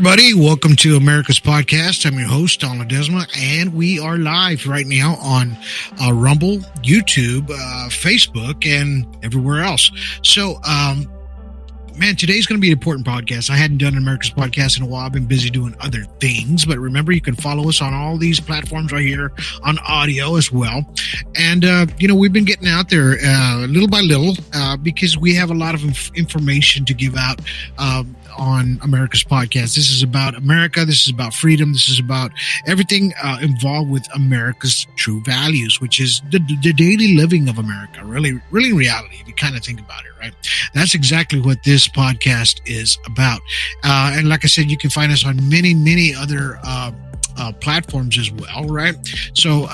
everybody. Welcome to America's Podcast. I'm your host, Don Ledesma, and we are live right now on Rumble, YouTube, Facebook, and everywhere else. So, man, today's going to be an important podcast. I hadn't done an America's Podcast in a while. I've been busy doing other things, but remember, you can follow us on all these platforms right here on audio as well. And, we've been getting out there little by little because we have a lot of information to give out on America's Podcast. This is about America. This is about freedom. This is about everything involved with America's true values, which is the daily living of America. Really in reality, if you kind of think about it, right? That's exactly what this podcast is about. And like I said, you can find us on many other platforms as well, right? So,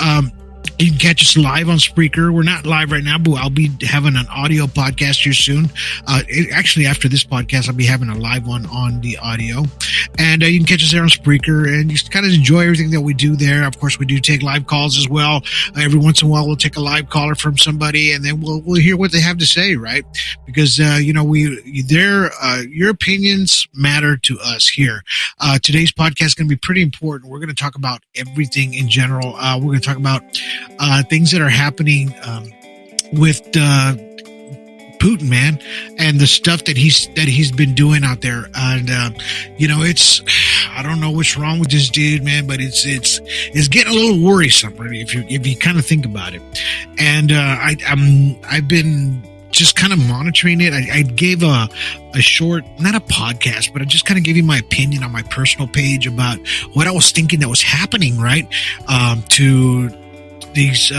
you can catch us live on Spreaker. We're not live right now, but I'll be having an audio podcast here soon. Actually, after this podcast, I'll be having a live one on the audio. And you can catch us there on Spreaker and just kind of enjoy everything that we do there. Of course, we do take live calls as well. Every once in a while, we'll take a live caller from somebody, and then we'll hear what they have to say, right? Because, your opinions matter to us here. Today's podcast is going to be pretty important. We're going to talk about everything in general. We're going to talk about things that are happening with Putin, man, and the stuff that he's been doing out there. And it's, I don't know what's wrong with this dude, man, but it's getting a little worrisome, really, if you kind of think about it. And I've been just kind of monitoring it. I gave a short, not a podcast, but I just kind of gave you my opinion on my personal page about what I was thinking that was happening, right? To these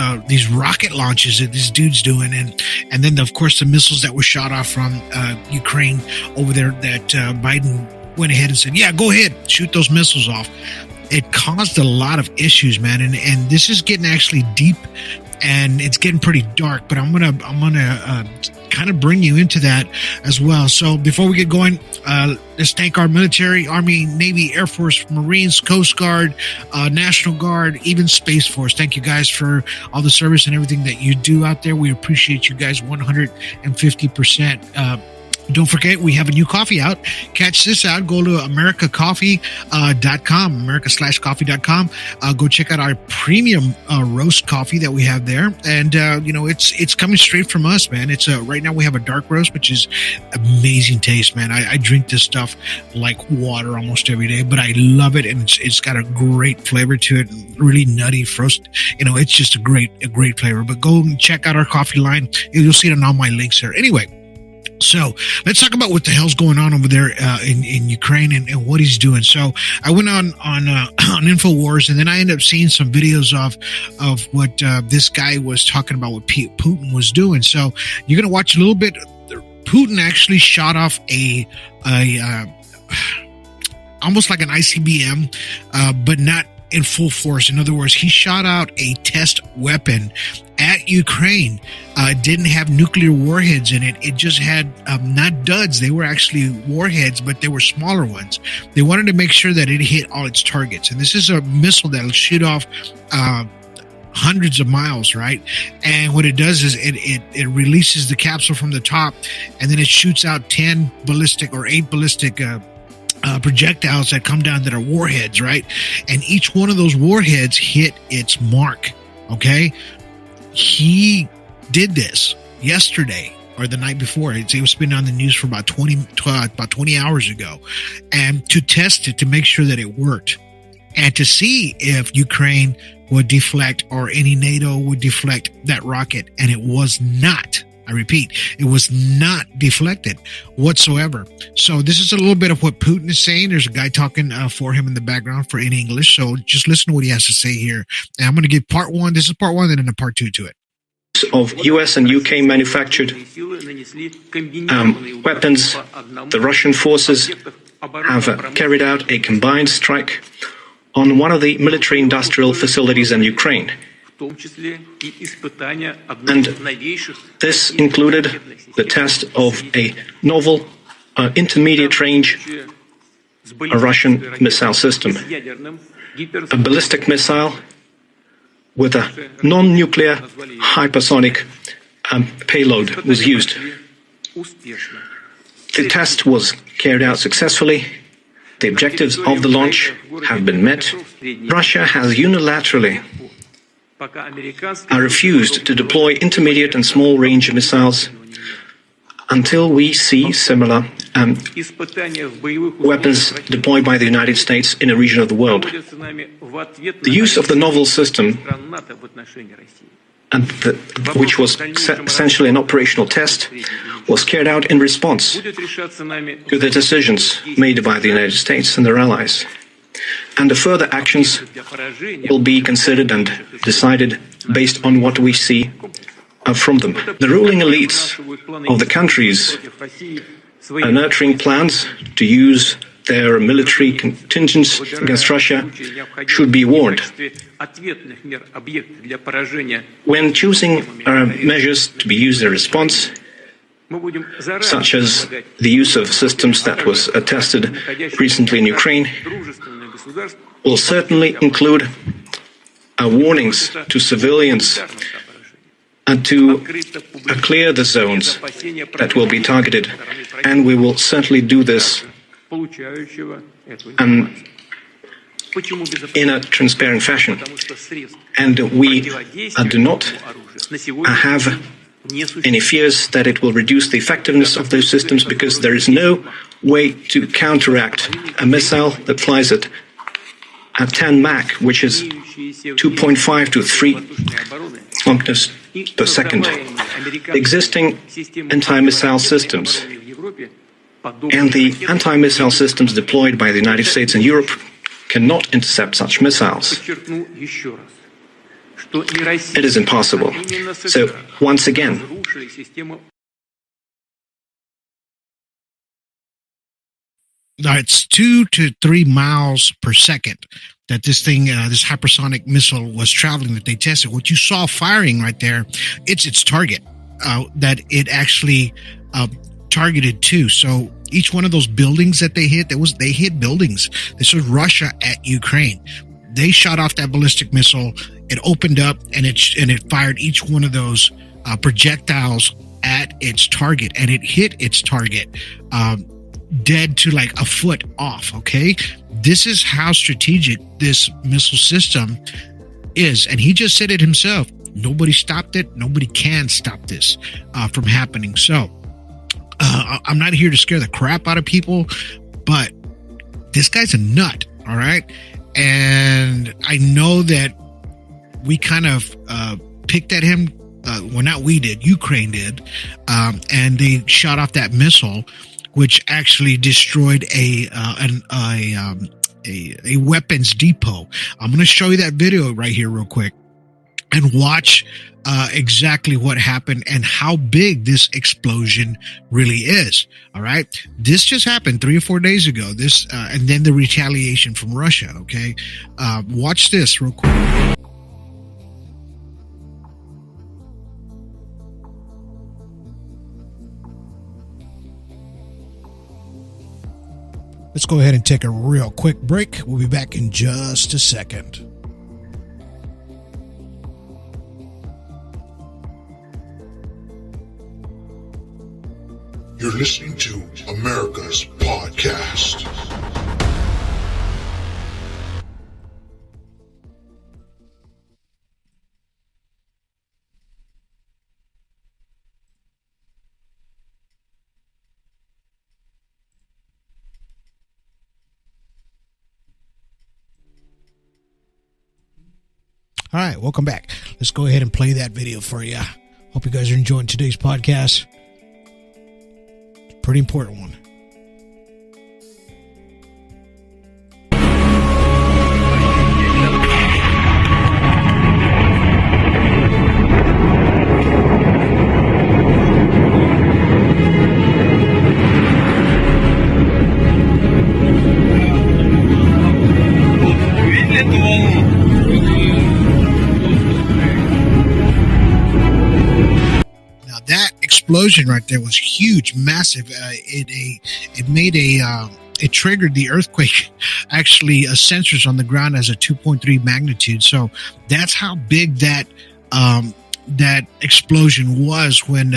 rocket launches that this dude's doing, and then of course the missiles that were shot off from Ukraine over there that Biden went ahead and said, yeah, go ahead, shoot those missiles off. It caused a lot of issues, man, and this is getting actually deep, and it's getting pretty dark, but I'm gonna kind of bring you into that as well. So before we get going, let's thank our military, Army, Navy, Air Force, Marines, Coast Guard, National Guard, even Space Force. Thank you guys for all the service and everything that you do out there. We appreciate you guys 150%. Don't forget, we have a new coffee out. Catch this out. Go to americacoffee.com, america/coffee.com. Go check out our premium roast coffee that we have there. And, it's coming straight from us, man. It's right now we have a dark roast, which is amazing taste, man. I drink this stuff like water almost every day, but I love it. And it's got a great flavor to it. Really nutty, frost. It's just a great flavor. But go and check out our coffee line. You'll see it on all my links there. Anyway, so let's talk about what the hell's going on over there in Ukraine and what he's doing. So I went on InfoWars, and then I ended up seeing some videos of what this guy was talking about, what Putin was doing. So you're going to watch a little bit. Putin actually shot off a almost like an ICBM, but not in full force. In other words, he shot out a test weapon at Ukraine. It didn't have nuclear warheads in it. It just had not duds. They were actually warheads, but they were smaller ones. They wanted to make sure that it hit all its targets. And this is a missile that'll shoot off hundreds of miles, right? And what it does is it releases the capsule from the top, and then it shoots out 8 ballistic projectiles that come down that are warheads, right? And each one of those warheads hit its mark. Okay, he did this yesterday or the night before. It was been on the news for about 20 hours ago, and to test it, to make sure that it worked, and to see if Ukraine would deflect or any NATO would deflect that rocket, and it was not. I repeat, it was not deflected whatsoever. So this is a little bit of what Putin is saying. There's a guy talking for him in the background in English. So just listen to what he has to say here. And I'm going to give part one. This is part one, and then a part two to it. Of US and UK manufactured weapons, the Russian forces have carried out a combined strike on one of the military industrial facilities in Ukraine. And this included the test of a novel intermediate-range Russian missile system. A ballistic missile with a non-nuclear hypersonic payload was used. The test was carried out successfully, the objectives of the launch have been met, Russia has unilaterally refused to deploy intermediate and small-range missiles until we see similar weapons deployed by the United States in a region of the world. The use of the novel system, which was essentially an operational test, was carried out in response to the decisions made by the United States and their allies. And the further actions will be considered and decided based on what we see from them. The ruling elites of the countries are nurturing plans to use their military contingents against Russia should be warned. When choosing measures to be used in response, such as the use of systems that was tested recently in Ukraine, will certainly include warnings to civilians and to clear the zones that will be targeted. And we will certainly do this in a transparent fashion. And we do not have any fears that it will reduce the effectiveness of those systems, because there is no way to counteract a missile that flies at 10 Mach, which is 2.5 to 3 kilometers per second. Existing anti-missile systems and the anti-missile systems deployed by the United States and Europe cannot intercept such missiles. It is impossible. So, once again, it's 2 to 3 miles per second that this thing, this hypersonic missile was traveling that they tested. What you saw firing right there, it's its target that it actually targeted to. So each one of those buildings that they hit, they hit buildings. This was Russia at Ukraine. They shot off that ballistic missile. It opened up and it fired each one of those projectiles at its target, and it hit its target dead to like a foot off. Okay, this is how strategic this missile system is, and he just said it himself. Nobody stopped it. Nobody can stop this from happening. So I'm not here to scare the crap out of people, but this guy's a nut. All right, and I know that we kind of picked at him. Well, not we did. Ukraine did, and they shot off that missile, which actually destroyed a weapons depot. I'm going to show you that video right here real quick and watch exactly what happened and how big this explosion really is. All right. This just happened 3 or 4 days ago. This, and then the retaliation from Russia. Okay. Watch this real quick. Let's go ahead and take a real quick break. We'll be back in just a second. You're listening to America's Podcast. All right, welcome back. Let's go ahead and play that video for you. Hope you guys are enjoying today's podcast. Pretty important one. Explosion right there was huge, massive. It triggered the earthquake. Actually, sensors on the ground as a 2.3 magnitude. So that's how big that that explosion was when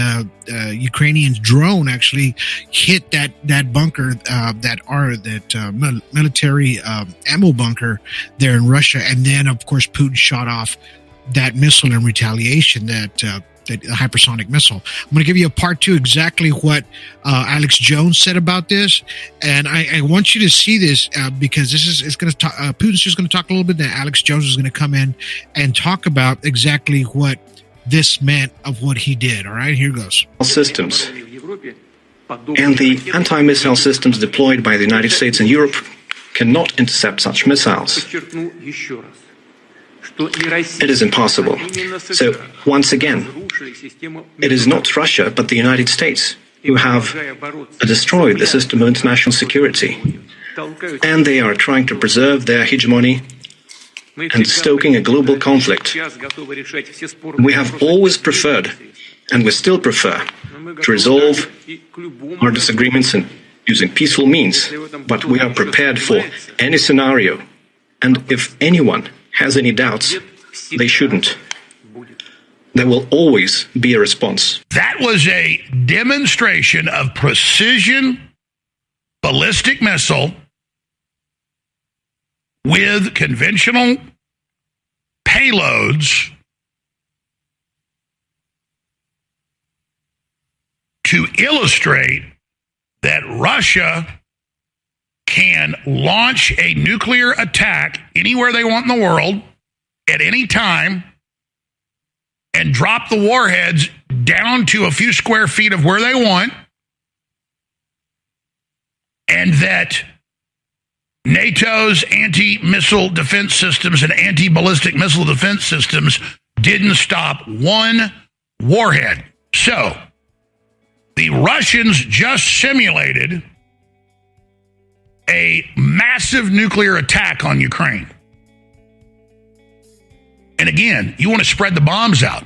Ukrainian drone actually hit that bunker, that military ammo bunker there in Russia, and then of course Putin shot off that missile in retaliation, that hypersonic missile. I'm going to give you a part two, exactly what Alex Jones said about this, and I want you to see this because it's going to talk. Putin's just going to talk a little bit. Then Alex Jones is going to come in and talk about exactly what this meant of what he did. All right, here goes. Systems and the anti-missile systems deployed by the United States and Europe cannot intercept such missiles. It is impossible. So, once again, it is not Russia, but the United States who have destroyed the system of international security. And they are trying to preserve their hegemony and stoking a global conflict. We have always preferred, and we still prefer, to resolve our disagreements using peaceful means, but we are prepared for any scenario. And if anyone has any doubts, they shouldn't. There will always be a response. That was a demonstration of precision ballistic missile with conventional payloads to illustrate that Russia can launch a nuclear attack anywhere they want in the world at any time and drop the warheads down to a few square feet of where they want, and that NATO's anti-missile defense systems and anti-ballistic missile defense systems didn't stop one warhead. So, the Russians just simulated a massive nuclear attack on Ukraine. And again, you want to spread the bombs out.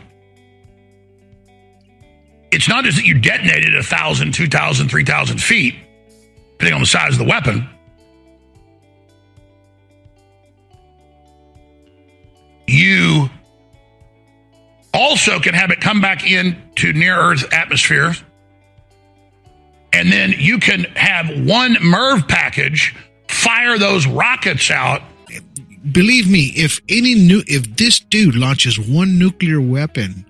It's not just that you detonated 1,000, 2,000, 3,000 feet, depending on the size of the weapon. You also can have it come back into near-Earth atmosphere, and then you can have one MIRV package fire those rockets out. Believe me, if this dude launches one nuclear weapon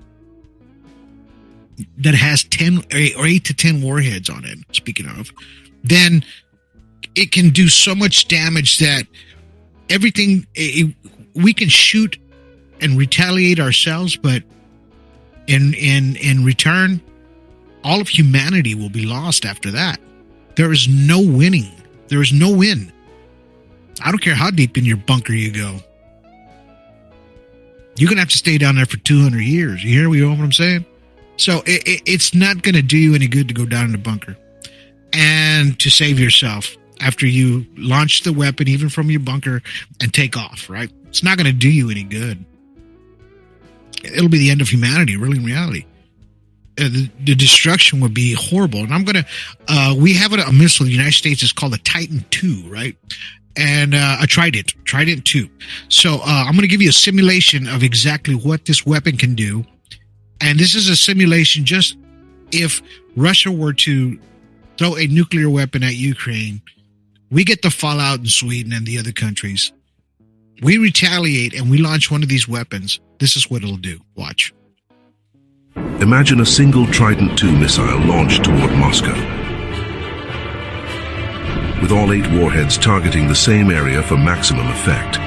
that has 10 or 8 to 10 warheads on it, speaking of, then it can do so much damage that everything we can shoot and retaliate ourselves, but in return, all of humanity will be lost after that. There is no winning. There is no win. I don't care how deep in your bunker you go. You're going to have to stay down there for 200 years. You hear what I'm saying? So it's not going to do you any good to go down in the bunker and to save yourself after you launch the weapon, even from your bunker, and take off, right? It's not going to do you any good. It'll be the end of humanity, really, in reality. The destruction would be horrible. And I'm going to, we have a missile in the United States. It's called a Titan II, right? And a Trident 2. So I'm going to give you a simulation of exactly what this weapon can do. And this is a simulation just if Russia were to throw a nuclear weapon at Ukraine, we get the fallout in Sweden and the other countries. We retaliate and we launch one of these weapons. This is what it'll do. Watch. Imagine a single Trident II missile launched toward Moscow, with all 8 warheads targeting the same area for maximum effect.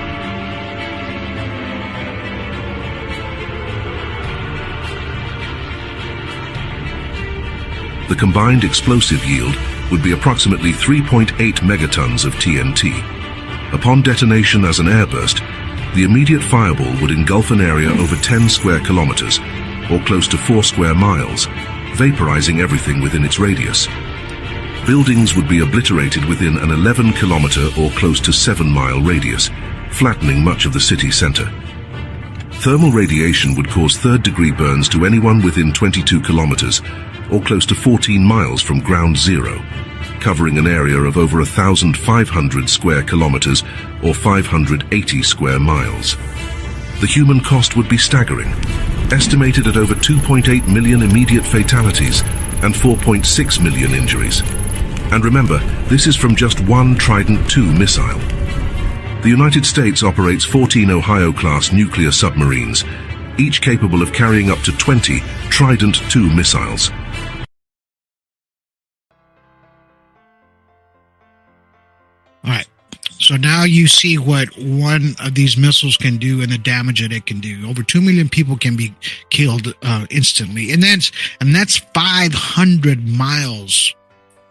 The combined explosive yield would be approximately 3.8 megatons of TNT. Upon detonation as an airburst, the immediate fireball would engulf an area over 10 square kilometers, or close to 4 square miles, vaporizing everything within its radius. Buildings would be obliterated within an 11-kilometer or close to 7-mile radius, flattening much of the city center. Thermal radiation would cause third-degree burns to anyone within 22 kilometers, or close to 14 miles from ground zero, covering an area of over 1,500 square kilometers, or 580 square miles. the human cost would be staggering, estimated at over 2.8 million immediate fatalities and 4.6 million injuries. And remember, this is from just one Trident II missile. The United States operates 14 Ohio-class nuclear submarines, each capable of carrying up to 20 Trident II missiles. All right. So now you see what one of these missiles can do and the damage that it can do. Over 2 million people can be killed instantly. And that's 500 miles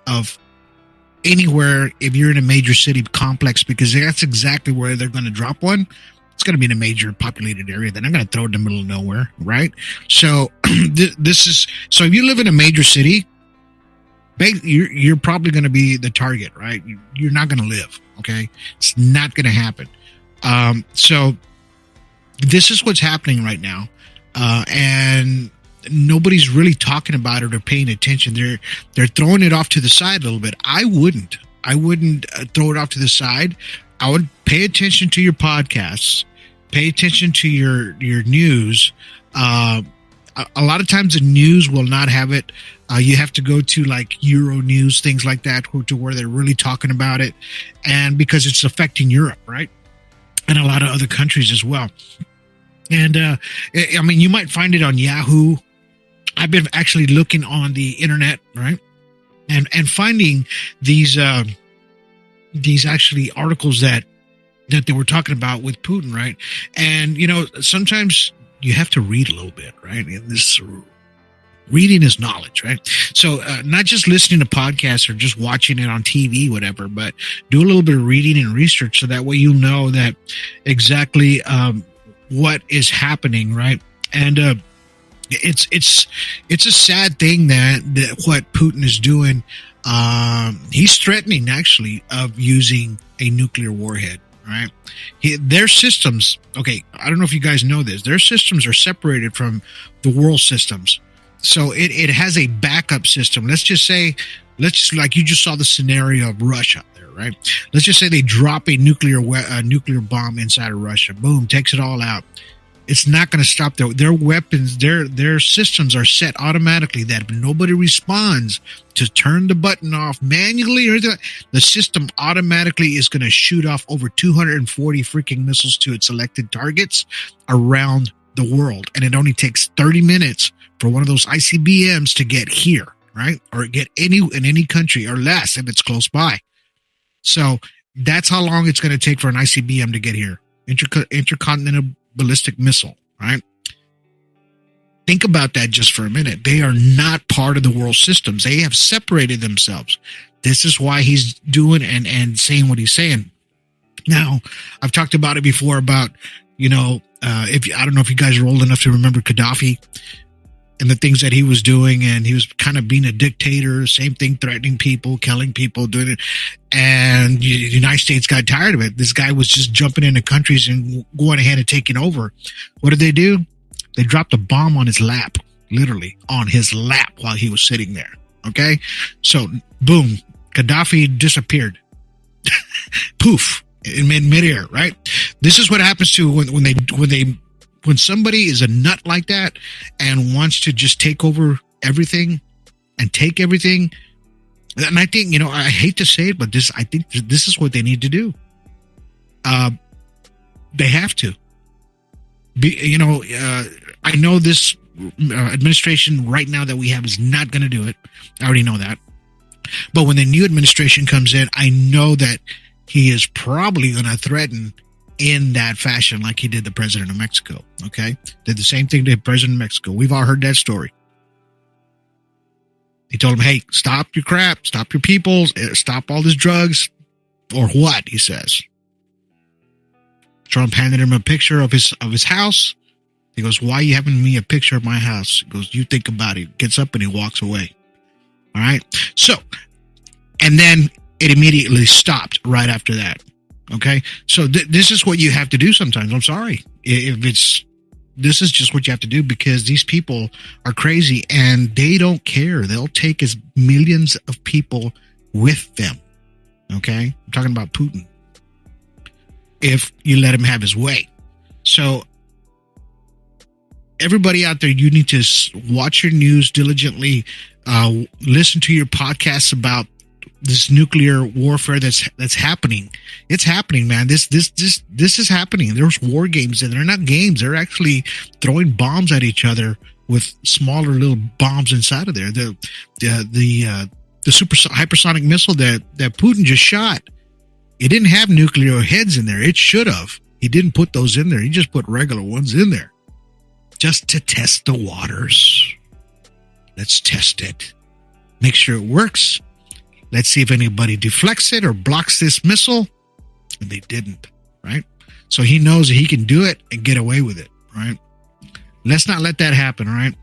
of anywhere if you're in a major city complex, because that's exactly where they're going to drop one. It's going to be in a major populated area. They're not going to throw it in the middle of nowhere, right? So so if you live in a major city, you're probably going to be the target, right? You're not going to live, okay? It's not going to happen. So this is what's happening right now. And nobody's really talking about it or paying attention. They're throwing it off to the side a little bit. I wouldn't throw it off to the side. I would pay attention to your podcasts, pay attention to your news. A lot of times the news will not have it. You have to go to like Euro News, things like that, to where they're really talking about it. And because it's affecting Europe, right? And a lot of other countries as well. And I mean, you might find it on Yahoo. I've been actually looking on the internet, right? And finding these actually articles that they were talking about with Putin, right? And, you know, sometimes you have to read a little bit, right? And this reading is knowledge, right? So not just listening to podcasts or just watching it on TV, whatever, but do a little bit of reading and research so that way you'll know that exactly what is happening, right? And it's a sad thing that what Putin is doing. He's threatening actually of using a nuclear warhead, right? Their systems, okay, I don't know if you guys know this, their systems are separated from the world systems. So it has a backup system. Let's just like you just saw the scenario of Russia there, right? Let's just say they drop a nuclear bomb inside of Russia. Boom, takes it all out. It's not going to stop their weapons. Their systems are set automatically that if nobody responds to turn the button off manually, or the system automatically is going to shoot off over 240 freaking missiles to its selected targets around the world. And it only takes 30 minutes for one of those ICBMs to get here, right? Or get in any country, or less if it's close by. So that's how long it's going to take for an ICBM to get here. Intercontinental ballistic missile, right? Think about that just for a minute. They are not part of the world systems. They have separated themselves. This is why he's doing and saying what he's saying. Now, I've talked about it before about, you know, I don't know if you guys are old enough to remember Gaddafi and the things that he was doing, and he was kind of being a dictator, same thing, threatening people, killing people, doing it. And the United States got tired of it. This guy was just jumping into countries and going ahead and taking over. What did they do? They dropped a bomb on his lap, literally on his lap while he was sitting there. Okay. So boom, Gaddafi disappeared. Poof, in midair, right? This is what happens to when somebody is a nut like that and wants to just take over everything and take everything. And I think, you know, I hate to say it, but I think this is what they need to do. They have to I know this administration right now that we have is not going to do it. I already know that. But when the new administration comes in, I know that he is probably going to threaten in that fashion, like he did the president of Mexico. Okay. Did the same thing to the president of Mexico. We've all heard that story. He told him, hey, stop your crap, stop your people, stop all this drugs, or what, he says. Trump handed him a picture of his house. He goes, why are you having me a picture of my house? He goes, you think about it. Gets up and he walks away. All right. So, and then it immediately stopped right after that. Okay. So this is what you have to do sometimes. I'm sorry. This is just what you have to do, because these people are crazy and they don't care. They'll take as millions of people with them. Okay. I'm talking about Putin. If you let him have his way. So everybody out there, you need to watch your news diligently. Listen to your podcasts about this nuclear warfare that's happening. It's happening, man. This is happening. There's war games, and they're not games. They're actually throwing bombs at each other with smaller little bombs inside of there. The super hypersonic missile that Putin just shot, it didn't have nuclear heads in there. It should have. He didn't put those in there. He just put regular ones in there just to test the waters. Let's test it. Make sure it works. Let's see if anybody deflects it or blocks this missile. And they didn't, right? So he knows that he can do it and get away with it, right? Let's not let that happen, all right?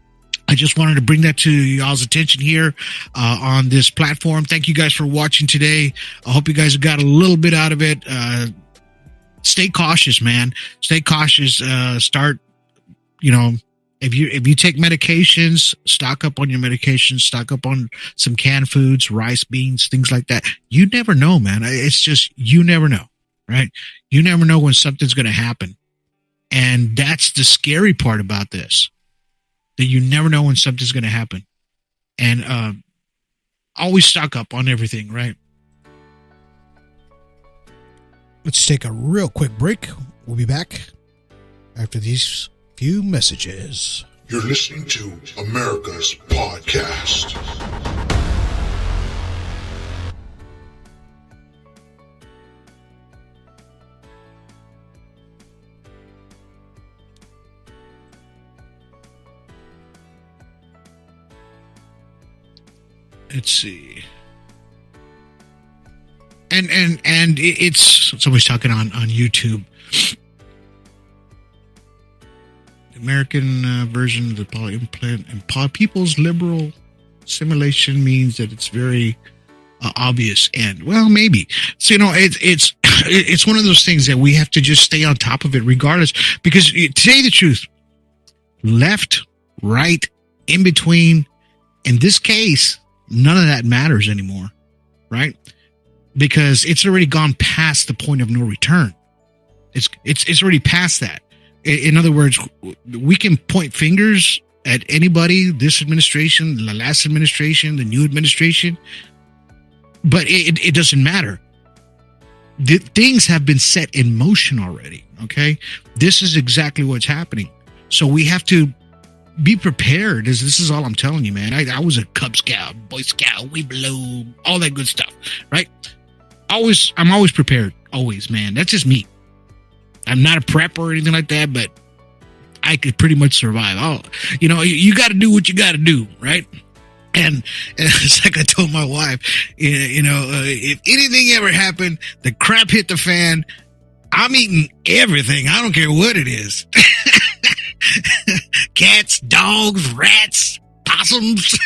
I just wanted to bring that to y'all's attention here on this platform. Thank you guys for watching today. I hope you guys got a little bit out of it. Stay cautious, man. Stay cautious. Start, if you take medications, stock up on your medications, stock up on some canned foods, rice, beans, things like that. You never know, man. It's just, you never know, right? You never know when something's going to happen. And that's the scary part about this, that you never know when something's going to happen. And always stock up on everything, right? Let's take a real quick break. We'll be back after these few messages. You're listening to America's Podcast. Let's see. And it's somebody's talking on YouTube. The American version of the poly-implant and people's liberal simulation means that it's very obvious. And well, maybe. So it's one of those things that we have to just stay on top of it regardless. Because to tell you the truth, left, right, in between, in this case, none of that matters anymore, right? Because it's already gone past the point of no return. It's already past that. In other words, we can point fingers at anybody, this administration, the last administration, the new administration, but it doesn't matter. Things have been set in motion already, okay? This is exactly what's happening. So we have to be prepared. This is all I'm telling you, man. I was a Cub Scout, Boy Scout, we blow, all that good stuff, right? I'm always prepared. Always, man. That's just me. I'm not a prep or anything like that, but I could pretty much survive. Oh, you got to do what you got to do, right? And it's like I told my wife, if anything ever happened, the crap hit the fan, I'm eating everything. I don't care what it is. Cats, dogs, rats, possums,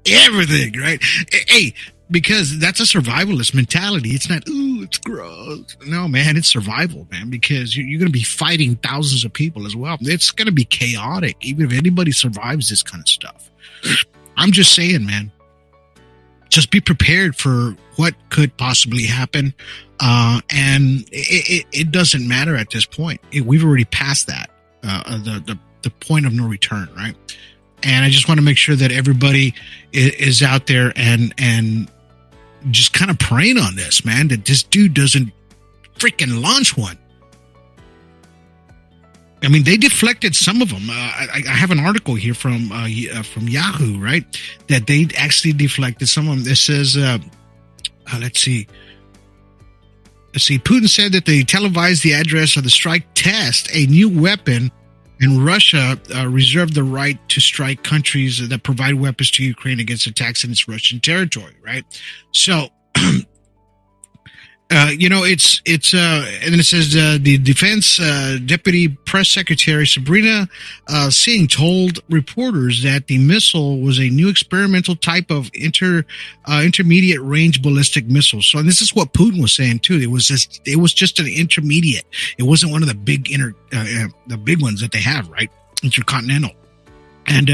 everything, right? Hey, because that's a survivalist mentality. It's not, ooh, it's gross. No, man, it's survival, man, because you're going to be fighting thousands of people as well. It's going to be chaotic, even if anybody survives this kind of stuff. I'm just saying, man, just be prepared for what could possibly happen. And it doesn't matter at this point. We've already passed that, the point of no return, right? And I just want to make sure that everybody is out there and just kind of praying on this, man, that this dude doesn't freaking launch one. I mean, they deflected some of them. I have an article here from Yahoo, right? That they actually deflected some of them. This says, let's see. Putin said that they televised the address of the strike test, a new weapon, and Russia reserved the right to strike countries that provide weapons to Ukraine against attacks in its Russian territory, right? So, and then it says the defense deputy press secretary Sabrina Singh told reporters that the missile was a new experimental type of intermediate range ballistic missile. So, and this is what Putin was saying too. It was just an intermediate. It wasn't one of the big ones that they have, right? Intercontinental. And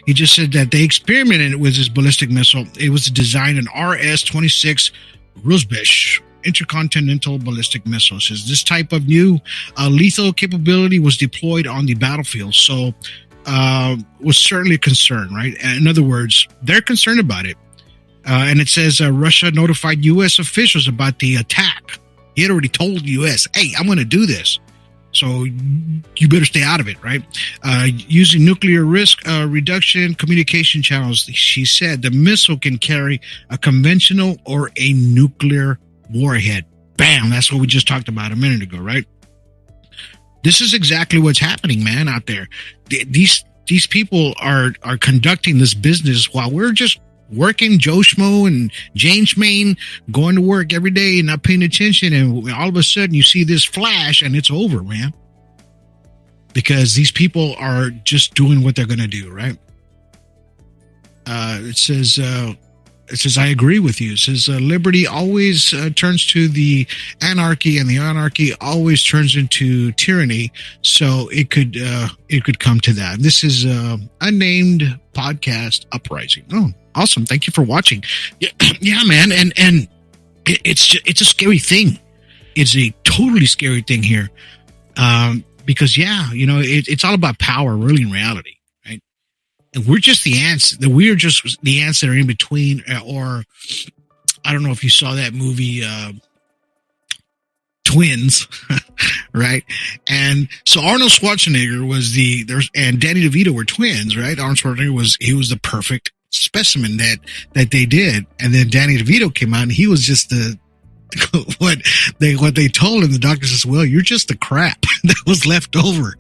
he just said that they experimented with this ballistic missile. It was designed in RS-26 Ruzbesh. intercontinental ballistic missile. It says this type of new lethal capability was deployed on the battlefield, so was certainly a concern, right? In other words, they're concerned about it. And it says Russia notified U.S. officials about the attack. He had already told the U.S., hey, I'm going to do this, so you better stay out of it, right? Using nuclear risk reduction communication channels, she said the missile can carry a conventional or a nuclear warhead. Bam! That's what we just talked about a minute ago, right? This is exactly what's happening, man, out there. These people are conducting this business while we're just working Joe Schmo and Jane Schmain, going to work every day and not paying attention, and all of a sudden you see this flash and it's over, man. Because these people are just doing what they're going to do, right? It says, I agree with you. It says, liberty always turns to the anarchy, and the anarchy always turns into tyranny. So it could come to that. This is unnamed podcast uprising. Oh, awesome! Thank you for watching. Yeah, man, and it's a scary thing. It's a totally scary thing here, because it's all about power, really, in reality. And we're just the ants. We're just the ants that are in between. Or I don't know if you saw that movie, Twins, right? And so Arnold Schwarzenegger was and Danny DeVito were twins, right? Arnold Schwarzenegger was the perfect specimen that they did. And then Danny DeVito came out, and he was just what they told him. The doctor says, well, you're just the crap that was left over.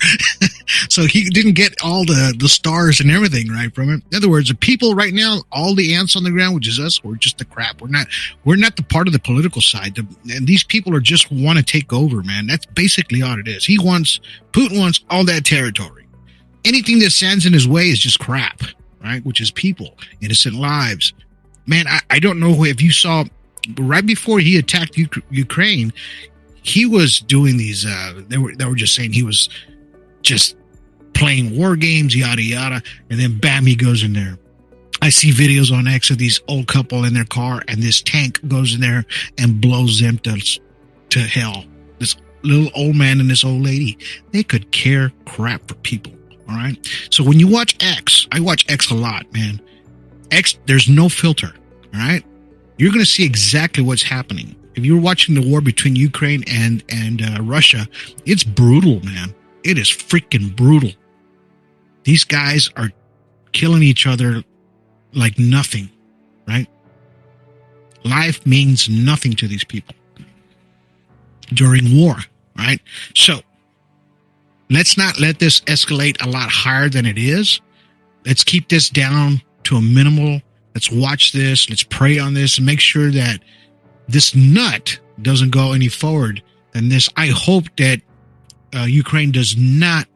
So he didn't get all the stars and everything right from it. In other words, the people right now, all the ants on the ground, which is us, we're just the crap. We're not the part of the political side. And these people just want to take over, man. That's basically all it is. Putin wants all that territory. Anything that stands in his way is just crap, right? Which is people, innocent lives. Man, I don't know if you saw, right before he attacked Ukraine, he was doing these, they were just saying he was just playing war games, yada, yada. And then bam, he goes in there. I see videos on X of these old couple in their car, and this tank goes in there and blows them to hell. This little old man and this old lady, they could care crap for people. All right. So when you watch X, I watch X a lot, man. X, there's no filter. All right. You're going to see exactly what's happening. If you're watching the war between Ukraine and Russia, it's brutal, man. It is freaking brutal. These guys are killing each other like nothing, right? Life means nothing to these people during war, right? So let's not let this escalate a lot higher than it is. Let's keep this down to a minimal. Let's watch this. Let's pray on this and make sure that this nut doesn't go any forward than this. I hope that Ukraine does not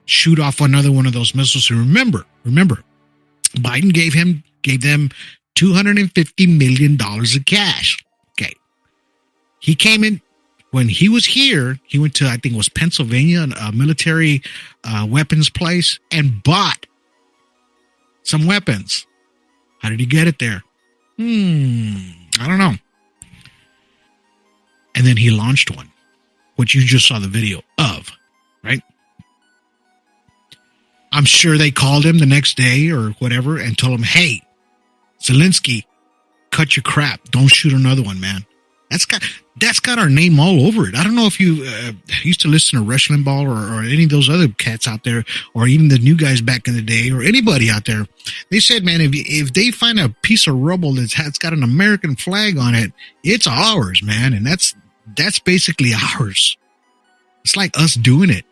shoot off another one of those missiles. And remember, Biden gave them $250 million of cash. Okay. He came in when he was here. He went to, I think it was Pennsylvania, a military weapons place, and bought some weapons. How did he get it there? I don't know. And then he launched one, which you just saw the video of, right? I'm sure they called him the next day or whatever and told him, hey, Zelensky, cut your crap. Don't shoot another one, man. That's got our name all over it. I don't know if you used to listen to Rush Limbaugh or any of those other cats out there, or even the new guys back in the day, or anybody out there. They said, man, if they find a piece of rubble that's got an American flag on it, it's ours, man. And that's basically ours. It's like us doing it,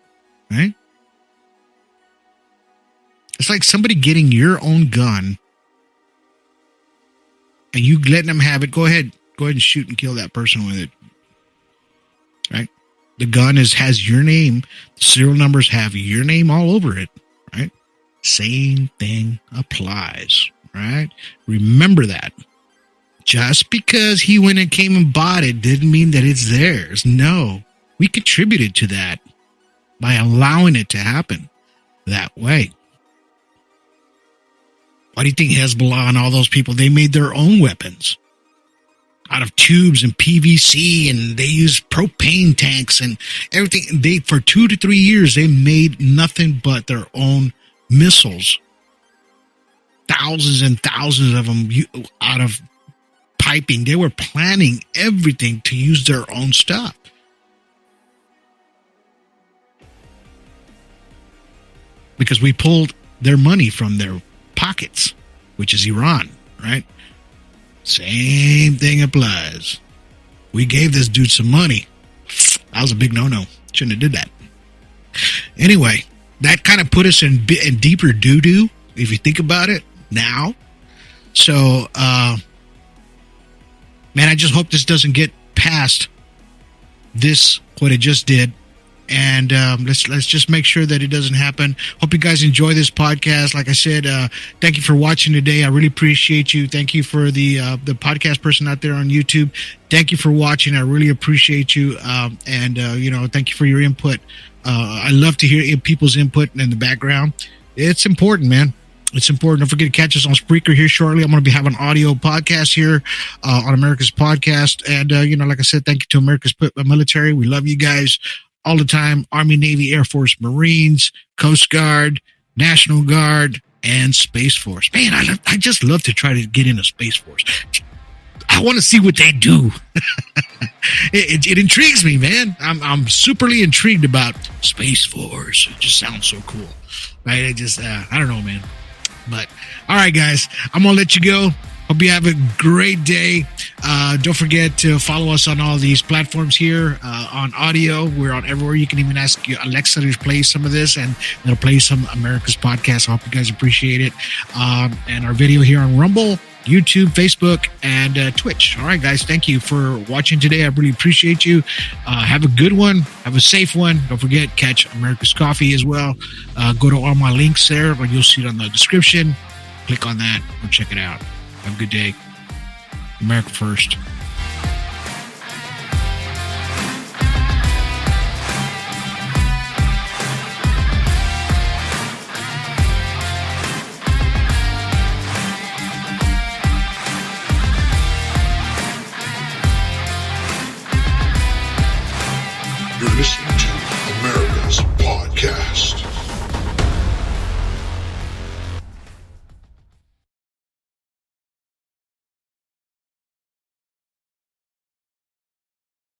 right? It's like somebody getting your own gun and you letting them have it. Go ahead and shoot and kill that person with it, right? The gun has your name. The serial numbers have your name all over it, right? Same thing applies, right? Remember that. Just because he went and came and bought it didn't mean that it's theirs. No, we contributed to that by allowing it to happen that way. Why do you think Hezbollah and all those people, they made their own weapons? out of tubes and PVC, and they use propane tanks and everything. They, for 2 to 3 years, they made nothing but their own missiles. Thousands and thousands of them out of piping. They were planning everything to use their own stuff. Because we pulled their money from their pockets, which is Iran, right? Same thing applies. We gave this dude some money. That was a big no-no. Shouldn't have did that. Anyway, that kind of put us in deeper doo-doo, if you think about it now. So, man, I just hope this doesn't get past what it just did. And let's just make sure that it doesn't happen. Hope you guys enjoy this podcast. Like I said, thank you for watching today. I really appreciate you. Thank you for the podcast person out there on YouTube. Thank you for watching. I really appreciate you. And thank you for your input. I love to hear people's input in the background. It's important, man. It's important. Don't forget to catch us on Spreaker here shortly. I'm going to be having an audio podcast here on America's Podcast. And, like I said, thank you to America's military. We love you guys all the time. Army, Navy, Air Force, Marines, Coast Guard, National Guard, and Space Force. Man, I just love to try to get into Space Force. I want to see what they do. It intrigues me, man. I'm superly intrigued about Space Force. It just sounds so cool, right? I don't know, man. But all right, guys, I'm gonna let you go. Hope you have a great day. Don't forget to follow us on all these platforms here on audio. We're on everywhere. You can even ask your Alexa to play some of this, and it'll play some America's Podcast. I hope you guys appreciate it. And our video here on Rumble, YouTube, Facebook, and Twitch. All right, guys, thank you for watching today. I really appreciate you. Have a good one. Have a safe one. Don't forget, catch America's Coffee as well. Go to all my links there, or you'll see it on the description. Click on that or check it out. Have a good day. America first. You're listening to America's Podcast.